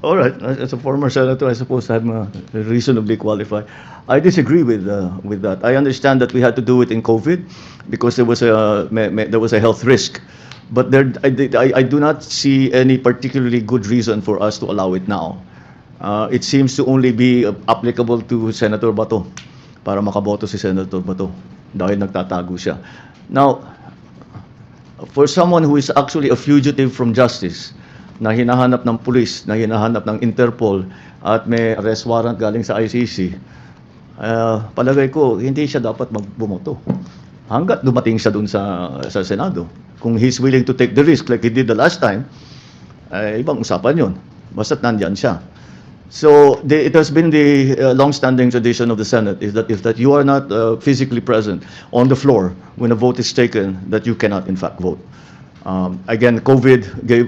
All right. As a former senator, I suppose I'm reasonably qualified. I disagree with that. I understand that we had to do it in COVID because there was a health risk, but I do not see any particularly good reason for us to allow it now. It seems to only be applicable to Senator Bato para makaboto si Senator Bato dahil nagtatago siya. Now, for someone who is actually a fugitive from justice, na hinahanap ng pulis, na hinahanap ng Interpol, at may arrest warrant galing sa ICC, palagay ko, hindi siya dapat magbumoto. Hanggat dumating siya dun sa Senado. Kung he's willing to take the risk like he did the last time, ibang usapan yun. Basta't nandyan siya. So it has been the long-standing tradition of the Senate is that you are not physically present on the floor when a vote is taken, that you cannot in fact vote. Again, COVID gave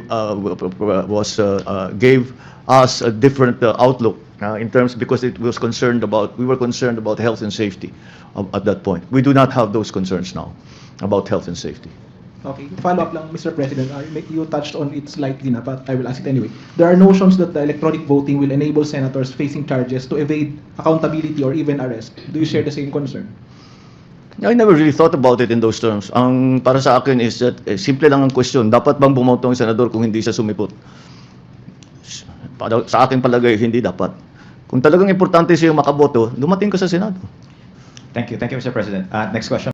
us a different outlook in terms because we were concerned about health and safety at that point. We do not have those concerns now about health and safety. Okay, follow up lang, Mr. President. You touched on it slightly na, but I will ask it anyway. There are notions that the electronic voting will enable senators facing charges to evade accountability or even arrest. Do you share the same concern? I never really thought about it in those terms. Ang para sa akin is that simple lang ang question, dapat bang bumoto ang senador kung hindi siya sumipot? Para sa akin palagay, hindi dapat. Kung talagang importante siya makaboto, dumating ka sa Senado. Thank you, Mr. President. Next question.